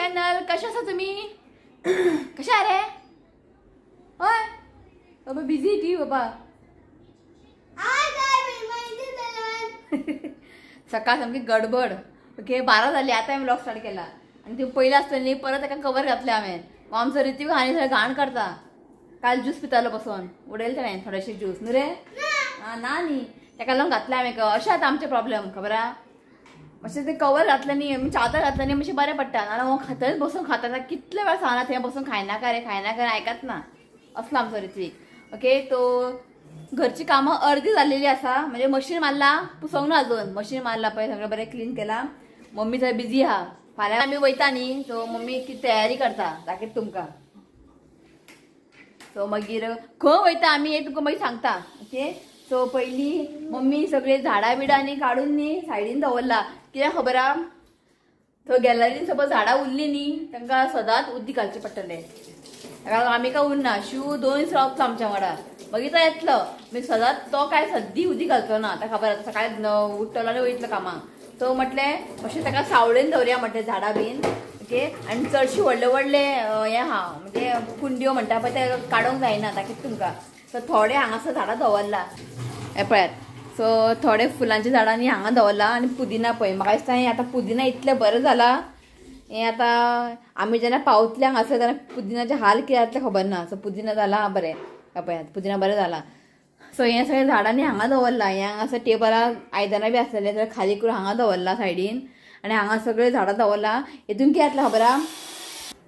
Channel. कशा आसा तुम्ही? कशा रे? होय बाबा बिझी ती बाबा. सकाळ सामकी गडबड. ओके 12 जाली आता हांवें व्लॉग स्टार्ट केला आणि ते पयले आसतली परत एका कवर घातले हांवें. आमचो रितीव हांणी थंय घाण करता. काल ज्यूस पितालो बसून उडयले ताणें थोडेशे ज्यूस न्हू रे. ना न्ही ताका लागून घातले हांवें. अशें आतां आमचे प्रॉब्लेम खबर आहा. मातशें ते कवर घातलें न्ही आमी चावता घातलें न्ही मातशें बरें पडटा. नाल्यार हांव थंयच बसून खाता कितले वेळ सांगना थंय बसून खायनाका रे आयकत ना. असलो आमचो रित्वीक. ओके तो घरची कामं अर्दी जाल्लेली आसा. म्हणजे मशीन मारला पुसोंक ना अजून. मशीन मारला पळय सगळें बरें क्लीन केला. मम्मी थंय बिझी आहा. फाल्यां आमी वयता न्ही सो मम्मी कितें तयारी करता दाखयता तुमकां. सो मागीर खंय वयता आमी हें तुमकां मागीर सांगता. ओके सो पयलीं मम्मी सगळे झाडां बिडां न्ही काडून न्ही सायडीन दवरला. कित्याक खबर आहा थंय गॅलरीन सपोज झाडां उरलीं न्ही तांकां सदांच उदीक घालचें पडटलें. ताका लागून आमी काय उरना. शिव 2 दीस रावतलो आमच्या वांगडा. मागीर तो येतलो मागीर सदांच तो काय सद्दी उदीक घालचो ना. ताका खबर आसा सकाळी उठतलो आनी वयतलो कामाक. सो म्हटलें मातशें ताका सावळेन दवरया म्हटलें झाडां बीन. ओके आनी चडशी व्हडले व्हडले हें आहा म्हणजे कुंड्यो म्हणटा पळय ते काडूंक जायना दाखयता तुमकां. सो थोडे हांगासर झाडां दवरला हे पळयात. सो थोडे फुलांच्या झाडांनी हांगा दवरला आनी पुदिना पळय म्हाका दिसता आतां पुदिना इतलें बरें जाला. हें आतां आमी जेन्ना पावतले हांगासर तेन्ना पुदिनाचे हाल कितें जातले खबर ना. सो पुदिना जाला बरें पळयात पुदिना बरें जाला. सो हें सगळें झाडांनी हांगा दवरला. हें हांगासर टेबलार आयदनां बी आसलेलें जाल्यार खाली करून हांगा दवरला सायडीन आनी हांगा सगळें झाडां दवरला. हितून कितें जातलें खबर आहा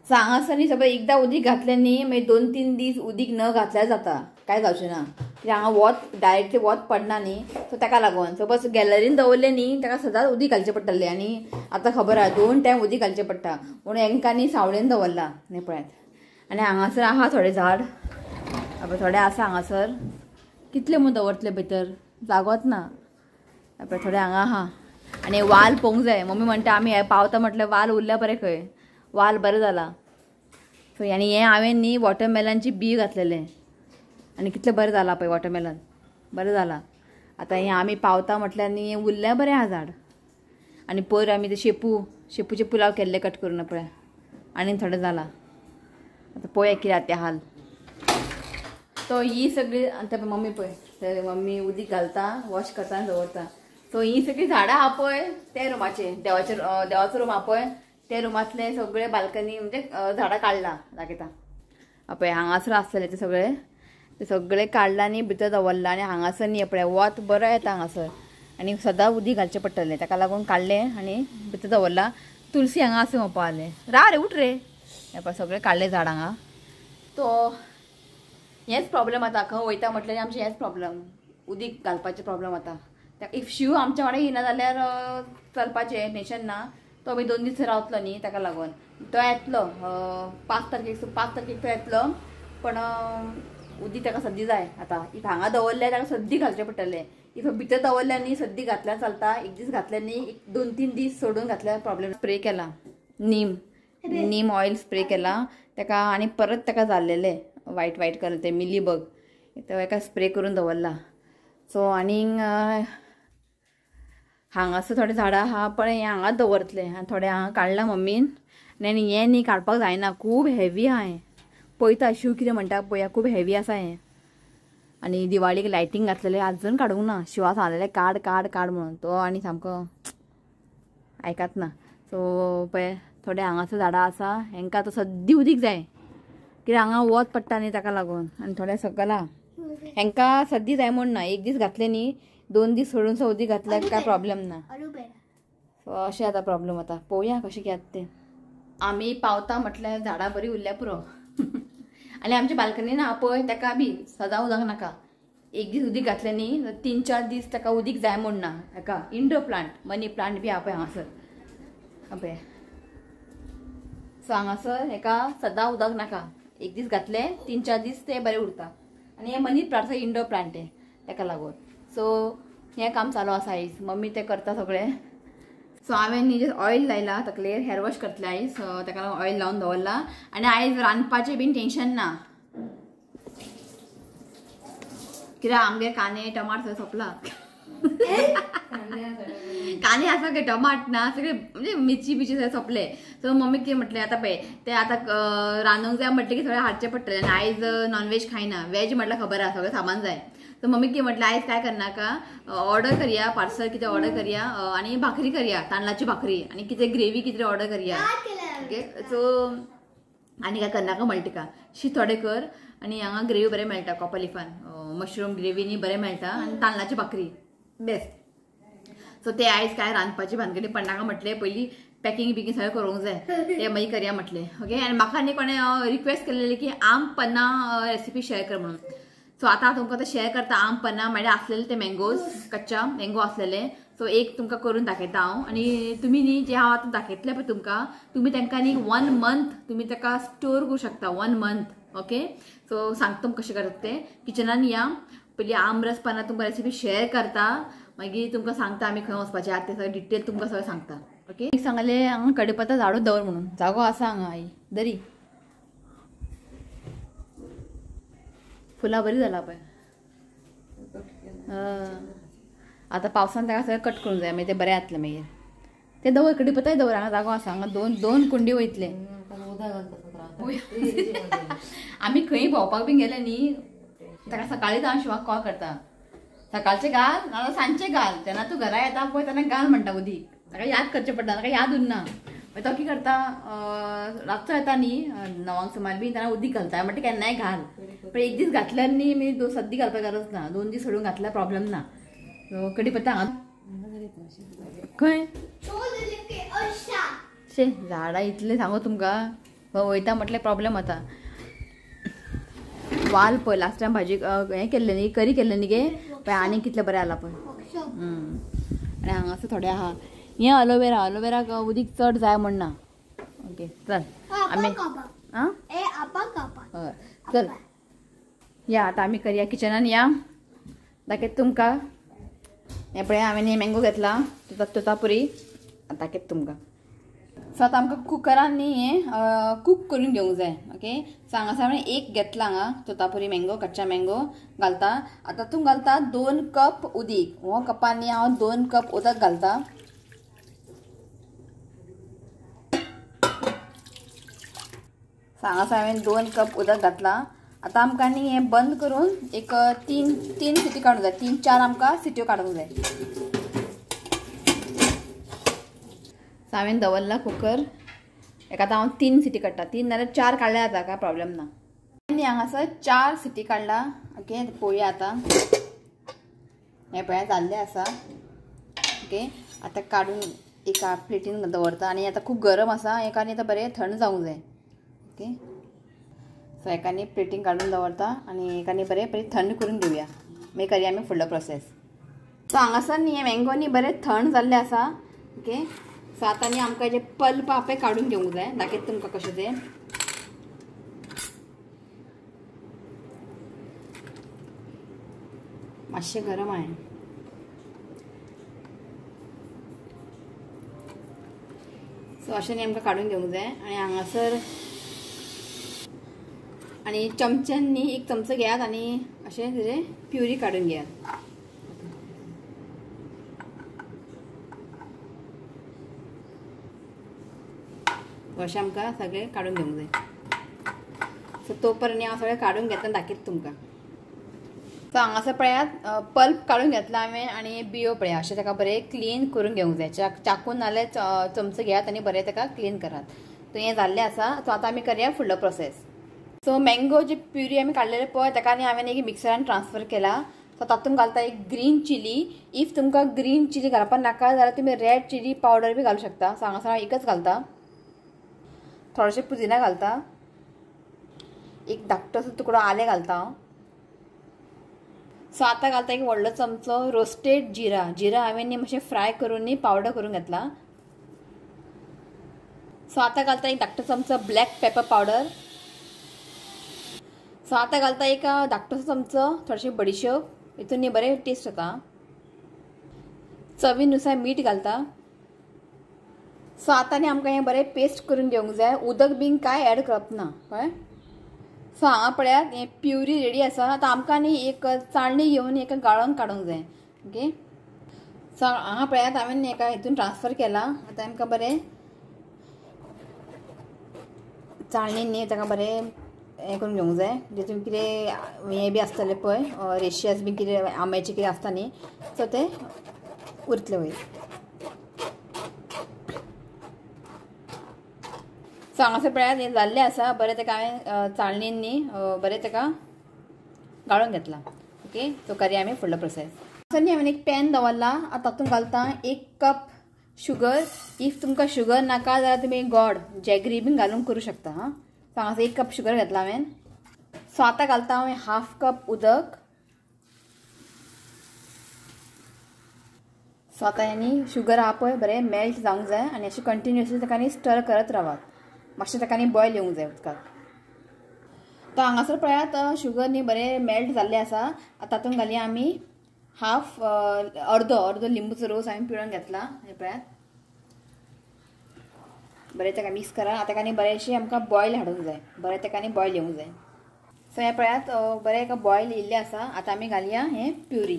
सो हांगासर न्ही सगळें एकदां उदीक घातलें न्ही मागीर 2-3 दीस उदीक न घातल्यार जाता कांय जावचें ना. कित्याक हांगा वत डायरेक्टली वत पडना न्ही सो ताका लागून. सपोज गॅलरीन दवरलें न्ही ताका सदांच उदीक घालचें पडटलें आनी आतां खबर आहा 2 टायम उदीक घालचें पडटा म्हणून हेंकां न्ही सावळेन दवरला हें पळयात. आनी हांगासर आहा थोडें झाड थोडे आसा हांगासर. कितले म्हूण दवरतले भितर जागोच ना. थोडे हांगा आहा आनी वाल पळोवंक जाय. मम्मी म्हणटा आमी हे पावता म्हटल्यार वाल उरल्या बरें खंय. वाल बरें जाला. सो आनी हें हांवें न्ही वॉटरमेलनची बी घातलेलें आनी कितलें बरें जाला पळय वॉटरमेलन बरें जाला. आतां हें आमी पावता म्हटल्यार न्ही उरलें बरें आहा झाड. आनी पयर आमी ते शेपूचे पुलाव केल्ले कट करून पळय आनी थोडें जाला. आतां पळोवया कितें जाता तें हाल. तो ही सगळी आतां मम्मी पळय मम्मी उदीक घालता वॉश करता आनी दवरता. सो ही सगळी झाडां आहा पळय ते रुमाचे देवाचो रूम आहा पळय ते रुमांतले सगळे बाल्कनी म्हणजे झाडां काडला दाखयता. पळय हांगासर आसलेले ते सगळे काडला आनी भितर दवरला आनी हांगासर न्ही पळय वत बरो येता हांगासर आनी सदां उदीक घालचें पडटलें ताका लागून काडलें आनी भितर दवरला. तुलसी हांगा आसा म्हणपा जालें रा रे उठ रे. हे पळय सगळे काडले झाड हांगा. तो हेच प्रॉब्लेम आतां खंय वयता म्हटल्यार आमचे हेच प्रॉब्लेम उदीक घालपाचे प्रॉब्लेम आतां. इफ शिव आमच्या वांगडा येना जाल्यार चलपाचें टेन्शन ना. तो आमी 2 दीस रावतलो न्ही ताका लागून. तो येतलो 5 तारखेक तो येतलो पण उदीक ताका सद्दी जाय. आतां इफ हांगा दवरल्यार ताका सद्दी घालचें पडटलें. इफ भितर दवरल्यार न्ही सद्दी घातल्यार चलता. एक दीस घातल्यार न्ही 2-3 दीस सोडून घातल्यार प्रॉब्लेम. स्प्रे केला नीम ऑयल स्प्रे केला ताका आनी परत ताका जाल्लेलें वायट कलर ते मिलीबग तो एका स्प्रे करून दवरला. सो आनीक हांगासर थोडे झाडां आहा पण हें हांगा दवरतलें आनी थोडे हांगा काडला मम्मीन. आनी हें न्ही काडपाक जायना खूब हेवी आहा हें. पळयता शिव कितें म्हणटा पळया खूब हेवी आसा हें. आनी दिवाळीक लायटींग घातलेलें आजून काडूंक ना. शिवा सांगलेलें काड म्हणून तो आनी सामको आयकत ना. सो पळय थोडे हांगासर झाडां आसा हेंकां आतां सद्दी उदीक जाय कित्याक हांगा वत पडटा न्ही ताका लागून. आनी थोडे सकला हेंकां सद्दी जाय म्हूण ना. एक दीस घातलें न्ही 2 दीस सोडून उदीक घातल्यार काय प्रॉब्लेम ना. सो अशें आतां प्रॉब्लेम आतां पळोवया कशें कितें तें. आमी पावता म्हटल्यार झाडां बरी उरल्या पुरो. आनी आमच्या बाल्कनीन आहा पळय ताका बी सदां उदक नाका. एक दीस उदीक घातलें न्ही 3-4 दीस ताका उदीक जाय म्हूण ना. हाका इंडोर प्लांट मनी प्लांट बी आहा पळय हांगासर पळय. सो हांगासर हेका सदां उदक नाका. एक दीस घातलें 3-4 दीस ते बरें उरता. आनी हें मनी प्लांट इंडोर प्लांट हें ताका लागून. सो हें काम चालू आसा आयज मम्मी तें करता सगळें. सो हांवें न्ही ऑयल लायला तकलेर हेअर वॉश करतलें आयज ताका लागून ऑयल लावन दवरला. आनी आयज रांदपाचें बीन टेन्शन ना कित्याक आमगे कांदे टमाट सोंपला. कांदे आसा काय टमाट ना सगळे म्हणजे मिरची बिची सगळे सोंपले. सो मम्मी कितें म्हटलें आतां पळय ते आतां रांदूंक जाय म्हटलें की सगळें हाडचें पडटलें आनी आयज नॉनव्हेज खायना, वेज म्हटल्यार खबर आहा सगळें सामान जाय. तर मम्मी कितें म्हटलें आयज काय करनाका ऑर्डर करया, पार्सल कितें ऑर्डर करया आनी भाकरी करया, तांदळाची भाकरी आनी कितें ग्रेवी कितें ऑर्डर करया. ओके सो आनी काय करनाका म्हणलें तिका शी थोडे कर आनी हांगा ग्रेवी बरें मेळटा कोपालिफान, मशरूम ग्रेवीनी बरें मेळटा आनी तांदळाची भाकरी बेस्ट. सो ते आयज काय रांदपाची भानगडी पडनाका म्हटलें, पयलीं पॅकिंग बिकींग सगळें करूंक जाय ते मागीर करया म्हटलें. ओके आनी म्हाका आनी कोणें रिक्वेस्ट केलेली की आम पन्ना रेसिपी शेअर कर म्हणून. सो आतां तुमकां ते शेअर करता. आम पन्ना म्हळ्यार आसलेले ते मँगोज, कच्चा मँगो आसलेले. सो एक तुमकां करून दाखयता हांव आनी तुमी न्ही जे हांव आतां दाखयतलें पळय तुमकां, तुमी तांकां न्ही 1 month तुमी ताका स्टोर करूं शकता. 1 month. ओके सो सांगता तुमकां कशें करता तें. किचनान या पयलीं आमरस पन्ना तुमकां रेसिपी शेअर करता, मागीर तुमकां सांगता आमी खंय वचपाचें आतां तें सगळें डिटेल तुमकां सगळें सांगता. ओके सांगलें हांगा कडीपत्ता झाडूच दवर म्हणून जागो आसा हांगा. आई दरी फुलां बरी जाला पळय. आतां पावसान ताका सगळें कट करूंक जाय मागीर तें बरें जातलें. मागीर तें दवर कडीपत्ताय दवर हांगा जागो आसा. हांगा दोन कुंडी वयतले. आमी खंय भोंवपाक बी गेले न्ही ताका सकाळीं हांव शिवाक कॉल करता, सकाळचें घाल नाजाल्यार सांजचें घाल. जेन्ना तूं घरा येता पळय तेन्ना घाल म्हणटा उदीक. ताका याद करचें पडटा, ताका याद उरना. मागीर तो कितें करता रातचो येता न्ही 9 सुमार बी तेन्ना उदीक घालता. म्हणटा केन्नाय घाल, पण एक दीस घातल्यार न्ही मागीर सद्दी घालपाक गरज ना. 2 दीस सोडून घातल्यार प्रॉब्लेम ना. कडीपत्ता हांगा खंय शे झाडां इतलें सांगू तुमकां वयता म्हटल्यार प्रॉब्लेम जाता. वाल पळय लास्ट टायम भाजी हें केल्लें न्ही, करी केल्लें न्ही गे पळय आनी कितलें बरें जाला पळय. आनी हांगासर थोडे आहा हें अलोवेराक उदीक चड जाय म्हणना. ओके चल आमी हय चल या आतां आमी करया किचनान या दाखयता तुमकां. हें पळय हांवें हे मँगो घेतला तोतापुरी दाखयता तुमकां. सो आतां आमकां कुकरान न्ही हें कूक करून घेवंक जाय. ओके सो हांगासर हांवें एक घेतला हांगा तोतापुरी मँगो, कच्चा मँगो घालता. आतां तातूंत घालता 2 कप उदीक. हो कपान न्ही हांव 2 कप उदक घालता. सो हांगासर हांवें 2 कप उदक घातला. आतां आमकां न्ही हें बंद करून एक 3 सिटी काडूंक जाय. 3-4 आमकां सिट्यो काडूंक जाय. सो हांवें दवरला कुकर. हेका आतां हांव 3 सिटी काडटा. 3 नाल्यार 4 काडल्यार जाता, काय प्रॉब्लेम ना. न्ही हांगासर 4 सिटी काडला. ओके पळोवया आतां. हें पळय जाल्लें आसा. ओके आतां काडून एका प्लेटीन दवरता आनी आतां खूब गरम आसा. हेका न्ही आतां बरें थंड जावंक जाय. ओके सो हेका न्ही प्लेटीन काडून दवरता आनी हेका न्ही बरें थंड करून घेवया. मागीर करया आमी फुडलो प्रोसेस. सो हांगासर न्ही हे मँगो न्ही बरें थंड जाल्लें आसा. ओके सो आतां न्ही आमकां हेजे पल्प आहा पळय काडून घेवंक जाय. दाखयता तुमकां कशें तें. मातशें गरम आहे. सो अशें न्ही आमकां काडून घेवंक जाय. आनी हांगासर आनी चमच्यान न्ही 1 चमचो घेयात आनी अशें तेजे प्युरी काडून घेयात. अशें आमकां सगळें काडून घेवंक जाय. सो तो पर्यंत हांव सगळें काडून घेता आनी दाखयता तुमकां. सो हांगासर पळयात पल्प काडून घेतला हांवें आनी बियो पळया अशें ताका बरें क्लीन करून घेवंक जाय. चाकून नाल्यार चमचो घेयात आनी बरें ताका क्लीन करात. सो हें जाल्लें आसा. सो आतां आमी करया फुडलो प्रोसेस. सो मँगो जी प्युरी आमी काडलेले पळय ताका न्ही हांवें एक मिक्सरान ट्रान्सफर केला. सो तातूंत घालता एक ग्रीन चिली. इफ तुमकां ग्रीन चिली घालपाक नाका जाल्यार तुमी रेड चिली पावडर बी घालूं शकता. सो हांगासर हांव एकच घालता. थोडेशें पुदिना घालता. एक धाकटोसो तुकडो आलें घालता हांव. सो आतां घालता एक व्हडलो चमचो रोस्टेड जिरा हांवें न्ही मातशें फ्राय करून न्ही पावडर करून घेतला. सो आतां घालता एक धाकटो चमचो ब्लॅक पेपर पावडर. सो आतां घालता एक धाकटोसो चमचो थोडेशें बडिशोप. हितून न्ही बरें टेस्ट जाता. चवीनुसार मीठ घालता. सो आतां न्ही आमकां हें बरें पेस्ट करून घेवंक जाय. उदक बीन कांय ऍड करप ना कळ्ळें. सो हांगा पळयात हें प्युरी रेडी आसा. आतां आमकां न्ही एक चाळणी घेवन एक गाळोन काडूंक जाय. ओके सो हांगा पळयात हांवें एका हितून ट्रान्सफर केला. आतां आमकां बरें चाळणींनी ताका बरें हें करून घेवंक जाय. जेतून कितें हें बी आसतलें पळय रेशियस बी कितें आंब्याचें कितें आसता न्ही सो तें उरतलें वयर. सो हांगासर पळयात हें जाल्लें आसा. बरें ताका हांवें चाळणींनी बरें ताका गाळून घेतला. ओके सो करी आमी फुडलो प्रोसेस. हांगासर हांवें एक पॅन दवरला. आतां तातूंत घालता 1 कप शुगर. इफ तुमकां शुगर नाका जाल्यार तुमी गोड जॅगरी बीन घालून करूं शकता. हां सो हांगासर 1 कप शुगर घातला हांवें. सो आतां घालता हांवें 1/2 कप उदक. सो आतां न्ही शुगर आहा पळय बरें मेल्ट जावंक जाय आनी अशें कंटिन्युअसली ताका न्ही स्टर करत रावात. मातशें ताका न्ही बॉयल येवंक जाय उदकाक. तो हांगासर पळयात शुगर न्ही बरें मेल्ट जाल्लें आसा. आतां तातूंत घालया आमी अर्दो लिंबूचो रोस हांवें पिळून घेतला. हें पळयात बरें ताका मिक्स करा. आतां ताका न्ही बरेंशें आमकां बॉयल हाडूंक जाय. बरें ताका न्ही बॉयल येवंक जाय. सो हें पळयात बरें एका बॉयल येयल्लें आसा. आतां आमी घालया हें प्युरी.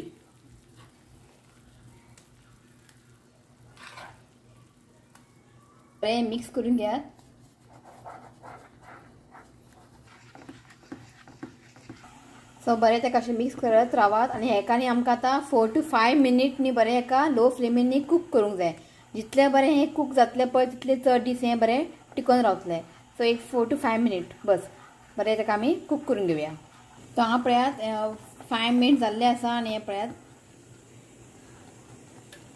बरें मिक्स करून घेयात. सो बरें तेका अशें मिक्स करत रावात आनी हेका न्ही आमकां आतां 4 to 5 मिनिट न्ही बरें हेका लो फ्लेमीन न्ही कूक करूंक जाय. जितलें बरें हें कूक जातलें पळय तितलें चड दीस हें बरें टिकोवन रावतलें. सो एक 4 to 5 मिनिट बस बरें ताका आमी कूक करून घेवया. सो हांगा पळयात 5 मिनिट जाल्लें आसा आनी हें पळयात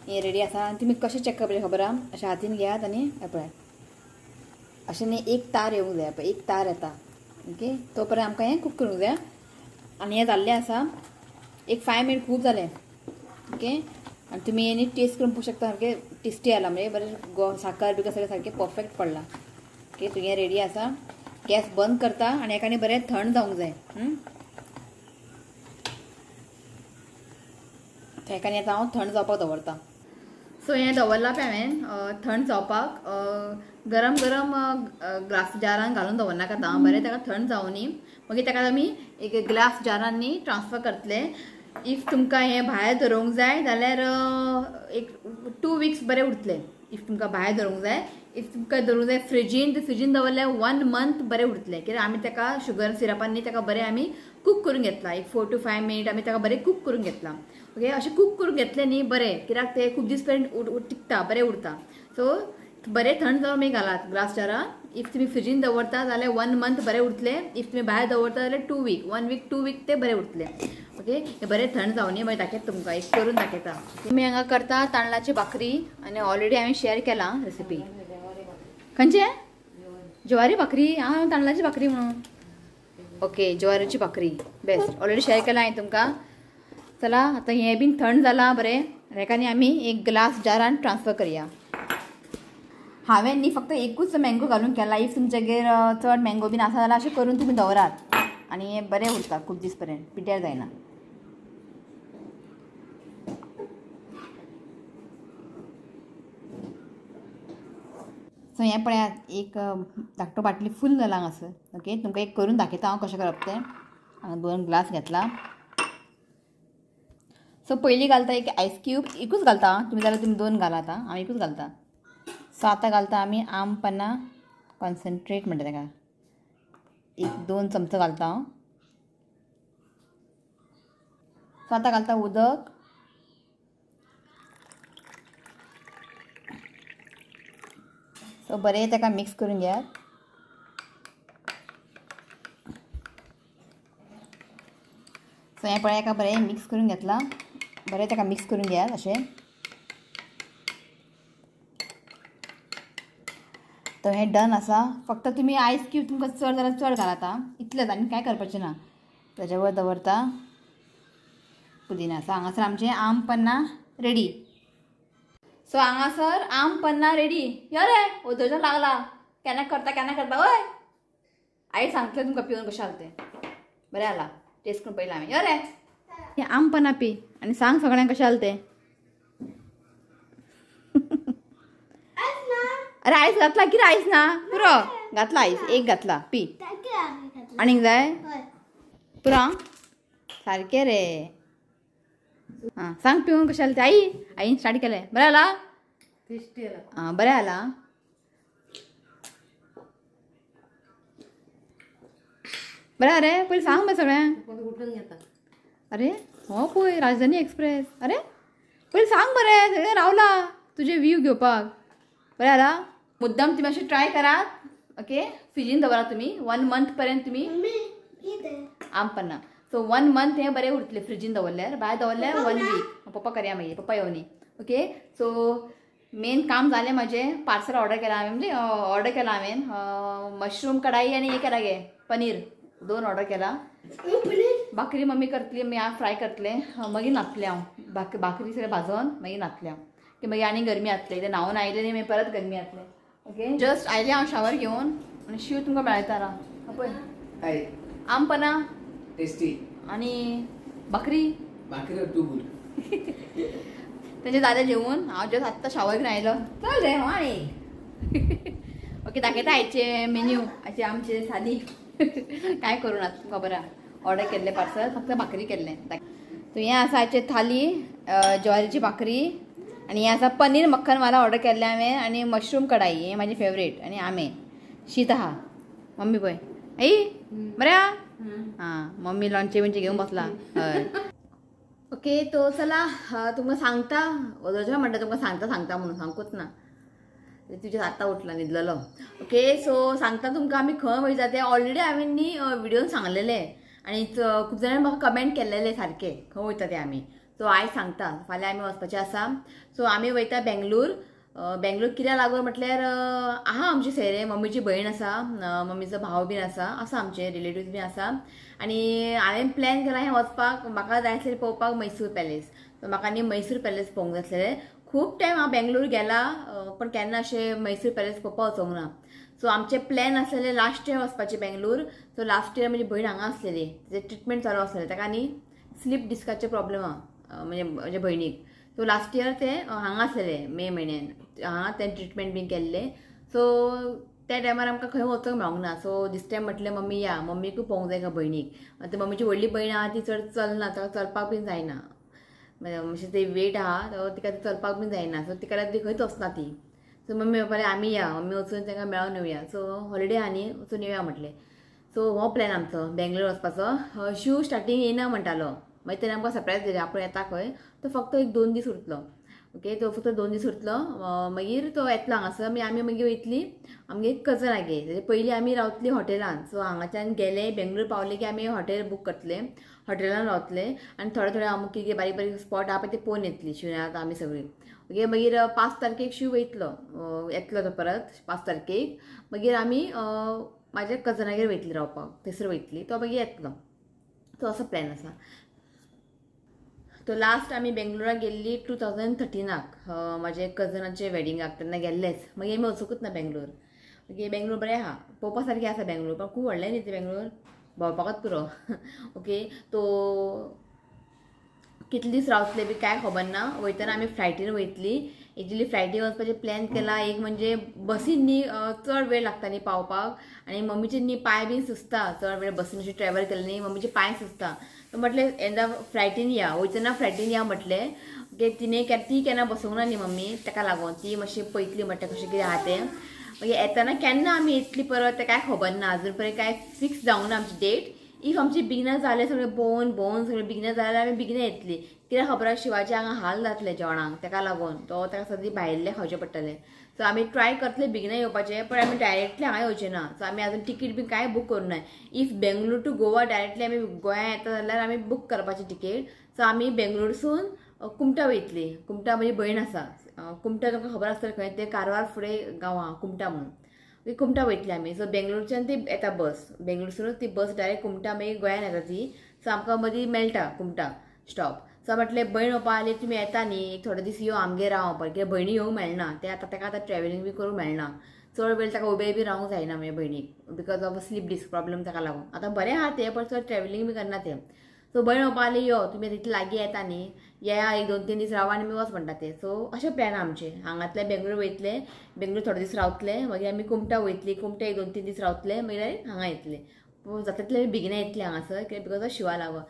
हें रेडी आसा. आनी तुमी कशें चॅक करपाचें खबर आहा अशें हातीन घेयात आनी हें पळयात अशें न्ही एक तार येवंक जाय पळय. एक तार येता ओके तो पर्यंत आमकां हें कूक करूंक जाय. आनी हें जाल्लें आसा. एक 5 मिनिट खूब जालें ओके. आनी तुमी हें न्ही टेस्ट करून पळोवंक शकता. सारकें टेस्टी आला म्हणजे बरें साखर बिकर सगळें सारकें परफेक्ट पडला. ओके तुगे रेडी आसा. गॅस बंद करता आनी हेका न्ही बरें थंड जावंक जाय. हेका न्ही आतां हांव थंड जावपाक दवरता. सो हें दवरलां पळय हांवें थंड जावपाक. गरम गरम ग्लास जारान घालून दवरनाका आतां बरें ताका थंड जावं न्ही. मागीर ताका आमी एक ग्लास जारान न्ही ट्रान्सफर करतले. इफ तुमकां हें भायर दवरूंक जाय जाल्यार एक 2 वीक्स बरें उरतलें. इफ तुमकां भायर दवरूंक जाय. इफ तुमकां दवरूंक जाय फ्रिजीन दवरल्यार 1 मंथ बरें उरतलें. कित्याक आमी ताका शुगर सिरपान न्ही ताका बरें आमी कूक करून घेतला. एक 4 to 5 मिनिट आमी ताका बरें कूक करून घेतला. ओके अशें कूक करून घेतलें न्ही बरें कित्याक तें खूब दीस पर्यंत टिकता बरें उरता. सो बरें थंड जावन मागीर घालात ग्लास जारान. इफ तुमी फ्रिजीन दवरता जाल्यार 1 मंथ बरें उरतलें. इफ तुमी भायर दवरता जाल्यार 2 वीक 1 वीक 2 वीक तें बरें उरतलें. ओके हें बरें थंड जावन न्ही मागीर दाखयता तुमकां एक करून दाखयता. तुमी हांगा करता तांदळाची भाकरी आनी ऑलरेडी हांवें शेअर केला रेसिपी. खंयचे ज्वारी भाकरी हांव तांदळाची भाकरी म्हणून ओके ज्वारीची भाकरी बेस्ट ऑलरेडी शेअर केला हांवें तुमकां. चला आतां हें बीन थंड जालां बरें. हेका न्ही आमी एक ग्लास जारान ट्रान्सफर करया. हांवें न्ही फक्त एकूच मँगो घालून केला. इफ तुमचेगेर चड मँगो बीन आसा जाल्यार अशें करून तुमी दवरात आनी हें बरें उरता खूब दीस पर्यंत पिड्ड्यार जायना. सो हें पळयात एक धाकटो बाटली फूल जाला हांगासर. ओके तुमकां एक करून दाखयता हांव कशें करप तें. हांगा 2 ग्लास घेतला. सो पयलीं घालता एक आयस क्यूब एकूच घालता. तुमी जाल्यार तुमी 2 घालात हांव एकूच घालता. सो आतां घालता आमी आम पन्ना कॉन्सन्ट्रेट म्हणटा ताका एक 2 चमचो घालता हांव. सो आतां घालता उदक. सो बरें ताका मिक्स करून घेयात. सो हें पळय हाका बरें मिक्स करून घेतला. बरें ताका मिक्स करून घेयात अशें. तो हें डन आसा. फक्त तुमी आयस क्यूब तुमकां चड जाल्यार चड घालात इतलेंच आनी कांय करपाचें ना. ताच्या वयर दवरता पुदिना. सो हांगासर आमचें आम पन्ना रेडी. सो हांगासर आम पन्ना रेडी. यो रे ओदोळचो लागला केन्ना करता ओय आई सांगतलें तुमकां पिवन कशें जालें तें. बरें जालां टेस्ट करून पळयलां हांवें. यो रे हें आम पन्ना पी आनी सांग सगळ्यांक कशें जालें तें. अरे आयस घातला कितें आयस ना पुरो घातला आयस एक घातला पी आनीक जाय पुरो सारकें रे. हां सांग पिऊन कशाला ते आईन स्टार्ट केलंय. बरं आला हां बरं आला. बरं अरे पहिले सांग मग सगळ्यांक. अरे हो पळय राजधानी एक्सप्रेस. अरे पहिले सांग बरें सगळें रावला तुझे व्ह्यू घेवपाक. बरें आला. मुद्दाम तुम्ही असे ट्राय करात. ओके फ्रिजीन दवरा तुम्ही 1 मंथ पर्यंत तुम्ही आम पन्ना. सो 1 मंथ हे बरें उरतले फ्रिजीन दवरल्यार. भायर दवरल्यार 1 वीक. पप्पा करया मागीर पप्पा येवनी. ओके सो मेन काम जालें म्हाजें. पार्सल ऑर्डर केला हांवें म्हणजे ऑर्डर केला हांवें मशरूम कढाई आणि हे केला गे पनीर 2 ऑर्डर केला. भाकरी मम्मी करतली मी हांव फ्राय करतले मागीर न्हातलें हांव. भाकरी सगळें भाजोन मागीर न्हातलें हांव की मागीर आनी गरमी जातले. ते न्हांवन आयले न्ही मागीर परत गरमी जातले. ओके जस्ट आयले हांव शावर घेवन आनी शिव तुमकां मेळयता राव पळय आम पना टेस्टी आणि भाकरी टू गुड. तेजे दादे जेवून हांव जस्ट आत्तां शावर घेवन आयलो. चल रे आणि ओके दाखयता आयचे मेन्यू. आयचे आमचे सादी काय करून आतां तुमकां खबर आहा. ऑर्डर केल्ले पार्सल फक्त भाकरी केल्लें. सो हें आसा आयचे थाली ज्वारीची भाकरी आणि हें आसा पनीर मक्खनवाला ऑर्डर केल्लें हांवें आणि मशरूम कढाई हें म्हाजें फेवरेट आणि आंबे शीत आहा. मम्मी पळय आई बरें आहा. हां मम्मी लोणचें बिंचें घेवन बसला. हय ओके तो चला तुमकां सांगता वदोळच्या म्हणटा तुमकां सांगता म्हणून सांगूच ना तुजें आतां उठला न्हिदलेलो. ओके सो सांगता तुमकां आमी खंय वयता तें ऑलरेडी हांवें न्ही व्हिडिओन सांगलेले आणि खूब जाणांनी म्हाका कमेंट केल्लेले सारके खंय वयता तें आमी. सो आयज सांगता फाल्यां आमी वचपाचें आसा. सो आमी वयता बेंगलूर. बेंगलूर कित्याक लागून म्हटल्यार आहा आमची सैरे मम्मीची भयण आसा मम्मीचो भाव बीन आसा आमचे रिलेटिव्स बीन आसा आनी हांवें प्लॅन केला हें वचपाक. म्हाका जाय आसलें पळोवपाक मैसूर पॅलेस. सो म्हाका न्ही मैसूर पॅलेस पळोवंक जाय आसलेलें. खूब टायम हांव बेंगलूर गेला पण केन्ना अशें मैसूर पॅलेस पळोवपाक वचोंक ना. सो आमचे प्लॅन आसलेले लास्ट इयर वचपाचें बेंगलूर. सो लास्ट इयर म्हजी भयण हांगा आसलेली तेजें ट्रिटमेंट चालू आसलेलें ताका न्ही स्लीप डिस्काचे प्रॉब्लेम आहा म्हणजे म्हज्या भयणीक. सो लास्ट इयर ते हांगा आसलेले मे म्हयन्यान हांगा तें ट्रिटमेंट बीन केल्लें. सो त्या टायमार आमकां खंय वचूंक मेळोंक ना. सो दिस टायम म्हटलें मम्मी या मम्मीकूय पळोवंक जाय भयणीक. आतां मम्मीची व्हडली भयण आहा ती चड चलना ताका चलपाक बीन जायना म्हणजे ते वेट आहा तिका चलपाक बीन जायना. सो तिका ती खंयच वचना ती. सो मम्मी म्हणपाक आमी या मम्मी वचून तांकां मेळोन येवया. सो हॉलिडे आहा न्ही वचून येवया म्हटलें. सो हो प्लॅन आमचो बेंगलोर वचपाचो. शिव स्टार्टींग येना म्हणटालो मागीर तेणें आमकां सरप्रायज दिलें आपूण येता खंय. तो फक्त एक 2 दीस उरतलो. ओके तो फक्त 2 दीस उरतलो मागीर तो येतलो हांगासर आमी मागीर वयतली आमगे कजनागेर. पयलीं आमी रावतली हॉटेलान. सो हांगाच्यान गेले बेंगलोर पावले की आमी हॉटेल बूक करतले हॉटेलान रावतले आनी थोडे अमूक कितें बारीक बारीक स्पॉट आहा पळय ते पळोवन येतली शिवराक आमी सगळीं. ओके मागीर 5 तारखेक शिव येतलो तो परत 5 तारखेक. मागीर आमी म्हाज्या कजनागेर वयतली रावपाक थंयसर वयतली तो मागीर येतलो. तो असो प्लॅन आसा. तो लास्ट आमी बेंगलोराक गेल्ली 2013 म्हाजे कजनाचे वेडिंगाक तेन्ना गेल्लेच. मागीर आमी वचूंकूच ना बेंगलोर. ओके बेंगलोर बरें आहा पळोवपा सारकें आसा बेंगलोर पण खूब व्हडलें न्ही तें बेंगलोर भोंवपाकच पुरो. ओके तो कितले दीस रावतले बी काय खबर ना. वयतना आमी फ्लायटीन वयतली. एक्चुली फ्लायटीन वचपाचें प्लॅन केला एक म्हणजे बसीन न्ही चड वेळ लागता न्ही पावपाक आनी मम्मीचे न्ही पांय बी सुचता चड वेळ बसीन अशें ट्रॅवल केलें न्ही मम्मीचे पांय सुचता. म्हटलें येदा फ्लायटीन या वयतना फ्लायटीन या म्हटलें. ओके ती केन्ना बसूंक ना न्ही मम्मी ताका लागून ती मातशी पळयतली म्हणटा कशें कितें आहा तें. मागीर येतना केन्ना आमी येतली परत तें कांय खबर ना अजून पर्यंत कांय फिक्स जावंक ना आमची डेट. इफ आमची बिगना जालें सगळें भोंवन सगळें बिगना जाल्यार आमी बिगना येतली. कित्याक खबर आहा शिवाचे हांगा हाल जातले जेवणाक ताका लागून तो ताका सद्दां भायल्लें खावचें पडटलें. सो आमी ट्राय करतले बिगना येवपाचें पण आमी डायरेक्टली हांगा येवचें ना. सो आमी आजून तिकीट बी कांय बूक करूं ना. If Bangalore to Goa directly आमी गोंया येता जाल्यार आमी बूक करपाचें तिकेट. सो आमी बेंगलोरसून कुमटा वयतली. कुमटा म्हजी भयण आसा. कुमटा तुमकां खबर आसतलें खंय तें कारवार फुडें गांव आहा कुमटा म्हणून कुमटा वयतली आमी. सो बेंगलोरच्यान ती येता बस बेंगलोरसूनच ती बस डायरेक्ट कुमटा मागीर गोंयान येता ती. सो आमकां मदीं मेळटा कुमटा स्टॉप. सो म्हटलें भयण पळोवपा आली तुमी येता न्ही एक थोडे दीस यो आमगेर रावपाक कित्याक भयणी येवंक मेळना तें आतां ताका आतां ट्रॅव्हलिंग बी करूंक मेळना. चड वेळ ताका उबे बी रावंक जायना म्हज्या भयणीक because of slip disc problem ताका लागून. आतां बरें आहा तें पण चड ट्रॅव्हलिंग बी करना तें. सो भयण पळोवपा आली यो तुमी तितले लागीं येता न्ही या एक 2-3 दीस रावा आनी आमी वच म्हणटा तें. सो अशें प्लॅन आमचे हांगातले बेंगलोर वयतले बेंगलोर थोडे दीस रावतले मागीर आमी कुमटा वयतली कुमटा एक 2-3 दीस रावतले मागीर हांगा येतले. जाता तितले बेगिना येतले हांगासर कित्याक बिकॉज ऑफ शिवा लागून.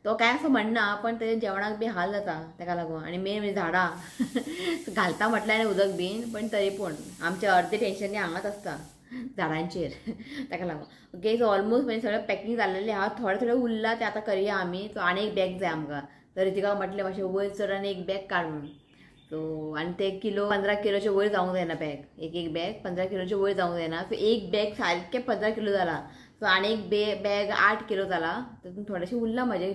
तो काय असं म्हणना पण ते जेवणाक बी हाल जाता ताका लागून आणि मेन म्हणजे झाडां घालता म्हटल्यार उदक बीन पण तरी पूण आमचे अर्धे टेन्शन हांगाच आसता झाडांचेर ताका लागून ओके. सो ऑलमोस्ट म्हणजे सगळें पॅकिंग जाल्लेलें आहा. थोडें थोडें उरलां तें आतां करया आमी. सो आनी एक बॅग जाय आमकां. तर तिका म्हटलें मातशें वयर चड आनी एक बॅग काड म्हणून. सो आनी ते 15 किलोचे वयर जावंक जायना बॅग. एक बॅग 15 किलोचे वयर जावंक जायना. सो एक बॅग सारकें 15 किलो जाला. सो आनी एक बॅग 8 किलो जाला. तातूंत थोडेशें उरलां म्हाजे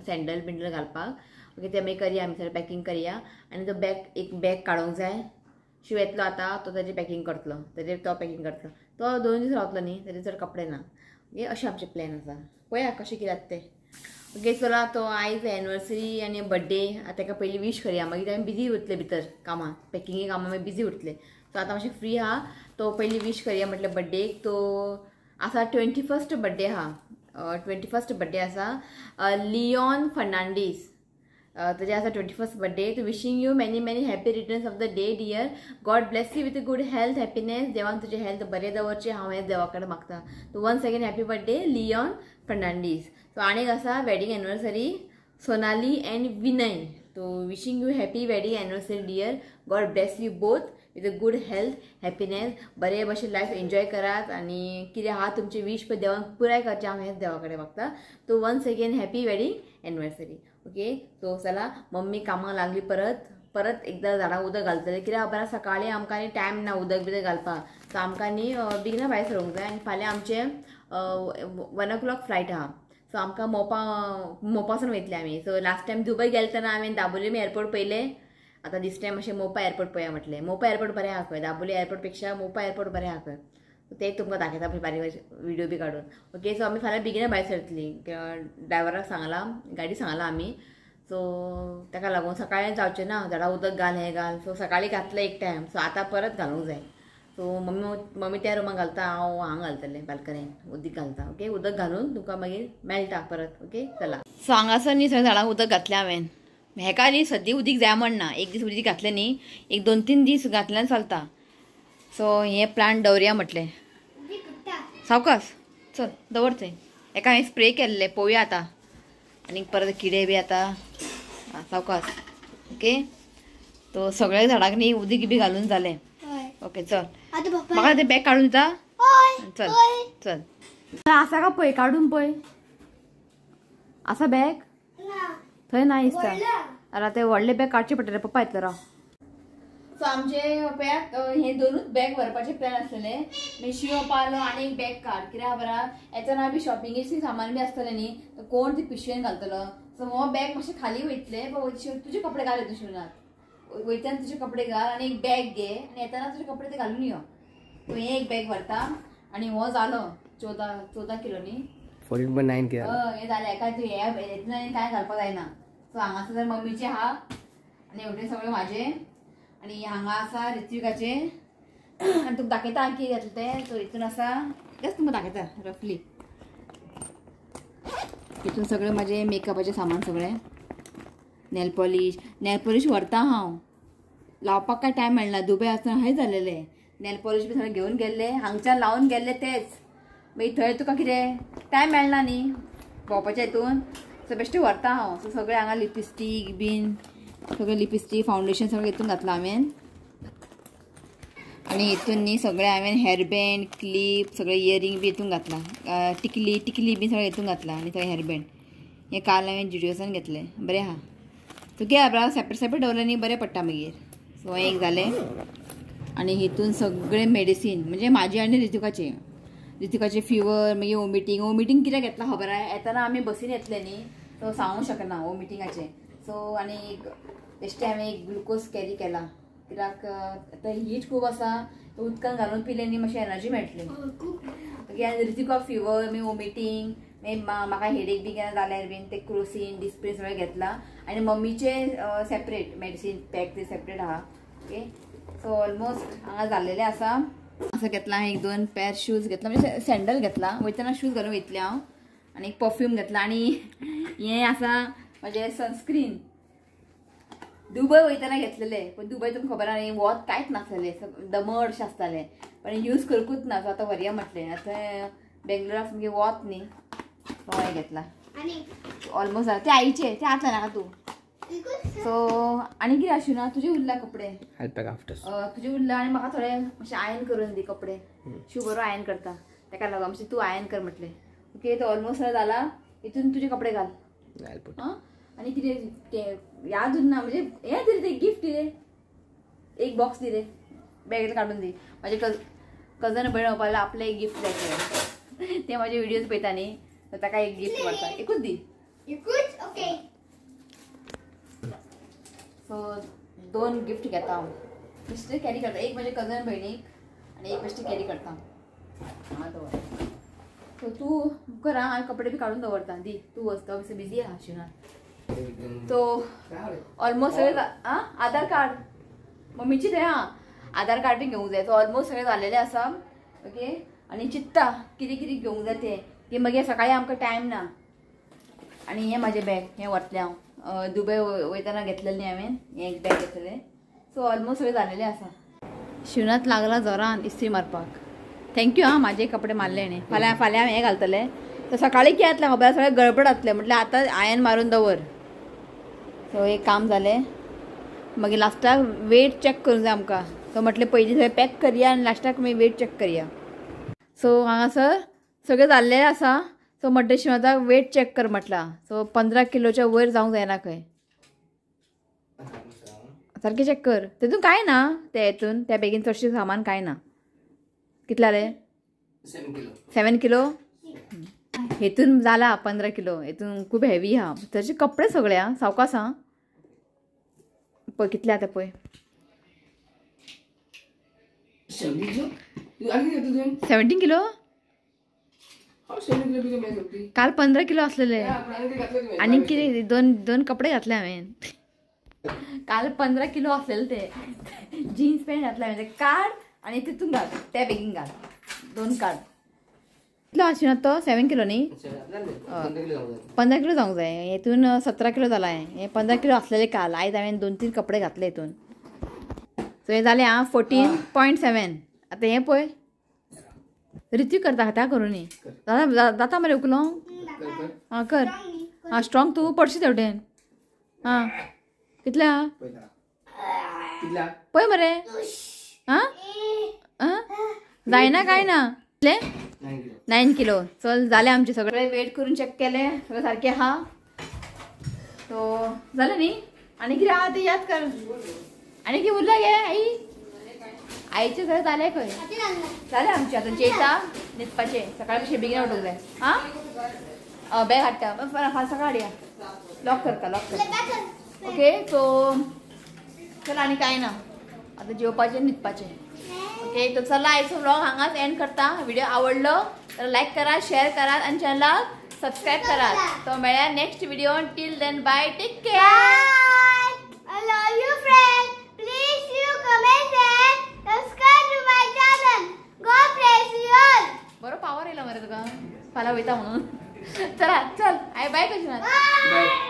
सँडल बिंडल घालपाक. ओके ते मागीर करया आमी सगळें पॅकिंग करया. आनी तो एक बॅग काडूंक जाय. शिव येतलो आतां तो ताजें पॅकिंग करतलो. ताजेर तो पॅकिंग करतलो. तो 2 दीस रावतलो न्ही ताजे चड कपडे ना. ओके अशें आमचें प्लॅन आसा. पळया कशें कित्याक तें. ओके चला तो आयज एनिवर्सरी आनी बर्थडे ताका पयलीं विश करया. मागीर आमी बिजी उरतले भितर कामां पॅकिंगे कामां मागीर बिजी उरतले. सो आतां मातशें फ्री आहा. तो पयलीं विश करया म्हटल्यार बर्थडेक. तो आसा 21st बर्थडे आहा. 21st बर्थडे आसा लिओन फर्नांडीस. ताजे आसा 21st birthday. To wishing you many many happy returns of the day dear. God bless you with good health happiness. देवान तुजें हेल्थ बरें दवरचें हांव हें देवा कडेन मागता. So once again happy birthday Leon Fernandes. So आनीक आसा wedding anniversary Sonali and Vinay. तो wishing you happy wedding anniversary dear. God bless you both with good health happiness. बरे भशेन लायफ एन्जॉय करात आनी कितें आहा तुमचे वीश पळय देवान पुराय करचें हांव हेंच देवा कडेन मागता. तो once again happy wedding anniversary. Okay so चला मम्मी कामाक लागली परत एकदां झाडांक उदक घालतले. कित्याक खबर सकाळीं आमकां न्ही टायम ना उदक बिदक घालपाक. सो आमकां न्ही बेगिना भायर सरूंक जाय. आनी फाल्यां आमचें 1 o'clock फ्लायट आहा. सो आमकां मोपासून वयतले आमी. सो लास्ट टायम दुबय गेले तेन्ना हांवें दाबोलीम एअरपोर्ट पयले. आतां दिस टायम अशें मोपा एअरपोर्ट पळया म्हटलें. मोपा एअरपोर्ट बरें आहा खंय. दाबोली एअरपोर्ट पेक्षा मोपा एअरपोर्ट बरें आहा खंय. ते तुमकां दाखयता बारीक व्हिडिओ बी काडून. ओके सो आमी फाल्यां बेगिना भायर सरतलीं. ड्रायव्हराक सांगलां गाडी सांगलां आमी. सो ताका लागून सकाळीं जावचें ना झाडां उदक घाल हें घाल. सो सकाळीं घातलें एक टायम. सो आतां परत घालूंक जाय. सो मम्मी त्या रुमान घालता हांव हांगा घालतलें बाल्कनीन उदीक घालता. ओके उदक घालून तुमकां मागीर मेळटा परत. ओके चला. सो हांगासर न्ही सगळ्या झाडांक उदक घातलें हांवें. हेका न्ही सद्दी उदीक जाय म्हणना. एक दीस उदीक घातलें न्ही एक 2-3 दीस घातल्यार चलता. सो हें प्लांट दवरया म्हटलें. सावकास चल दवर थंय. हेका हांवें स्प्रे केल्लें पळोवया आतां. आनी परत किडे बी आतां सावकास. ओके तो सगळ्या झाडांक न्ही उदीक बी घालून जालें. ओके चल म्हाका तें बॅग काडून दिता. चल चल आसा का पळय काडून पळय. आसा बॅग थंय ना दिसता. आतां ते व्हडले बॅग काडचे पडटले. पप्पा येतलो राव. सो आमचे पळयात हे 2च बॅग व्हरपाचे प्लॅन आसलेले. मागीर शिव पालो आनी एक बॅग काड. कित्याक खबर आहा येतना बी शॉपिंगेची सामान बी आसतलें न्ही तर कोण ती पिशवेन घालतलो. सो हो बॅग मातशें खाली वयतले. तुजे कपडे घाल येतो शिवनाथ. वयतना तुजे कपडे घाल आनी एक बॅग घे आनी येतना तुजे कपडे ते घालून यो. सो हे एक बॅग व्हरता आनी हो जालो 14 किलो न्ही 14.9 किलो. हे जालें. काय तू येतना काय घालपाक जायना. सो हांगासर तर मम्मीचे आहा आनी हेवटेन सगळे म्हाजे आनी हांगा आसा ऋत्विकाचे. आनी तुका दाखयता हांव कितें घेतलें तें. सो हितून आसा तेच तुमकां दाखयता रफली. हितून सगळें म्हाजें मेकअपाचें सामान सगळें. नेल पॉलिश व्हरता हांव. लावपाक काय टायम मेळना. दुबय आसतना हय जालेलें. नेल पॉलिश बी सगळें घेवन गेल्ले. हांगच्यान लावन गेल्ले तेच. मागीर थंय तुका कितें टायम मेळना न्ही भोंवपाच्या हितून. सो बेश्टें व्हरता हांव. सो सगळें हांगा लिपस्टीक बीन सगळें लिपस्टीक फावंडेशन सगळें हितून घातलां हांवें. आनी हितून न्ही सगळें हांवें हेअरबँड क्लिप सगळें इयरिंग बी हितून घातलां. टिकली बी सगळें हितून घातलां आनी सगळें हेअरबँड. हें काल हांवें जुडिओसान घेतलें. बरें आहा. तूं घे आपणा सेपरेट दवरलें न्ही बरें पडटा मागीर. सो हें एक जालें. आनी हितून सगळें मेडिसीन म्हणजे म्हाजी आनी ऋतिकाचे फिवर मागीर वॉमिटींग कित्याक घेतलां खबर आहा येतना आमी बसीन येतले न्ही सो सांगूंक शकना वॉमिटींगाचें. सो आनी बेश्टें हांवें एक ग्लुकोज कॅरी केला. कित्याक आतां हीट खूब आसा. उदकान घालून पिलें न्ही मातशी एनर्जी मेळटली. ओके आनी ऋतिका फिवर मागीर वॉमिटींग मागीर म्हाका हेडेक बी केन्ना जाल्यार बीन ते क्रोसीन डिस्प्रिन सगळें घेतलां. आनी मम्मीचे सेपरेट मेडिसीन पॅक ते सेपरेट आहा. ओके सो ऑलमोस्ट हांगा जाल्लेलें आसा. असं घेतला. 1-2 पेर शूज घेतला म्हणजे सँडल घेतला. वयतना शूज घालून वयतलें हांव. आनी एक परफ्यूम घेतला. आनी हें आसा म्हजें सनस्क्रीन. दुबय वयतना घेतलेलें पण दुबय तुमकां खबर आहा न्ही वत कांयच नासलेलें दमटशें आसतालें पण यूज करूंकूच ना. सो आतां व्हरया म्हटलें. आतां बेंगलोराक सामकें वत न्ही सो हांवें घेतला. ऑलमोस्ट झाला ते आईचे ते आतला नाका तू सो आणि कितें आशिल्लें ना तुजे उरला कपडे तुजे उरला आणि म्हाका थोडे मातशे आयन करून दी कपडे शिव बरो आयन करता ताका लागून मातशें तू आयन कर म्हटलें ओके तो ऑलमोस्ट जाला हितून तुजे कपडे घाल आणि कितें ते याद उरना म्हणजे हें दिले ते गिफ्ट दिले एक बॉक्स दिले बॅगेत काढून दी माझे कजन भयण पळयला आपले एक गिफ्ट जाय ते माझे व्हिडिओज पळयता न्ही तर ताका एक गिफ्ट व्हरता एकूच दी ओके सो 2 गिफ्ट घेता हांव बेश्टे कॅरी करता एक माझे कजन भयणीक आणि एक बेश्टे कॅरी करता हां दवर सो तू कर हांव कपडे बी काडून दवरता दी तू वचता मातशें बिजी आहा शिवनात तो ऑलमोस्ट सगळे आधार कार्ड मम्मीची ते हां आधार कार्ड बी घेवंक जाय सो ऑलमोस्ट सगळे जालेले आसा ओके आणि चित्ता कितें कितें घेवंक जाय ते की मागीर सकाळी आमकां टायम ना आणि हें म्हाजें बॅग हें व्हरतलें हांव दुबय वयतना घेतलेलें न्ही हांवें हें एक बॅग घेतलेलें सो ऑलमोस्ट सगळें जालेलें आसा शिवनात लागला जोरान इस्त्री मारपाक थँक्यू हां म्हाजे कपडे मारले न्ही फाल्यां हांव हें घालतलें तर सकाळी कितें जातलें खबर सगळें गडबड जातलें म्हटल्यार आतां आयन मारून दवर सो एक काम जालें मागीर लास्टाक वेट चॅक करूंक जाय आमकां सो म्हटलें पयलीं सगळें पॅक करया आनी लास्टाक मागीर वेट चॅक करया सो हांगासर सगळें जाल्लें आसा सो म्हटलें शिवनाथाक वेट चॅक कर म्हटलां सो 15 किलोच्या वयर जावंक जायना खंय सारकें चॅक कर तेतून कांय ना त्या हेतून त्या बॅगीन चडशें सामान कांय ना कितले जालें 7 किलो हेतून जाला 15 किलो हेतून खूब हेवी आहा तशें कपडे सगळे आहा सावकास आहा पळय कितले आतां पळय 17 किलो काल 15 किलो असलेले आणि किती दोन कपडे घातले हांवें काल 15 किलो असलेले ते जीन्स पॅन्ट घातले हांवें ते काड आणि तितून घाल त्या बॅगीन घाल 2 काड कितलो आशिना तो 7 किलो न्ही 15 किलो जावंक जाय हेतून 17 किलो जाला हे 15 किलो असलेले काल आयज हांवें 2-3 कपडे घातले हितून सो हे जालें 14.7 आतां हें पळय रितीव करता त्या करूं न्ही जाता मरे उकलो हां कर हां स्ट्रॉंग तूं पडशी तेवटेन हां कितले आहा पळय मरे हां आं जायना काय ना कितले 9 किलो चल जालें आमचे सगळे वेट करून चॅक केले सगळें सारकें आहा सो जालें न्ही आनी कितें आहा तें याद कर आनी कितें उरला गे आई आईचे घर जाले खंय जालें आमचे आतां जेता न्हिदपाचें सकाळी मातशें बेगीन उठूंक जाय हां बॅग हाडटा फास्ट सकाळ हाडया लॉक करता ओके सो चल आनी कांय ना आतां जेवपाचें न्हिदपाचें ओके तो चला आयचो व्लॉग हांगाच एंड करता व्हिडिओ आवडलो तर लायक करा शेअर करात आणि चॅनलाक सबस्क्राईब करात तो मेळ्या next video till then bye take care I love you friends. Please you comment and subscribe to my channel. God bless you all. बरो पावर येयला मरे तुका फाल्यां वयता म्हणून चला चल आय बाय कशी Bye.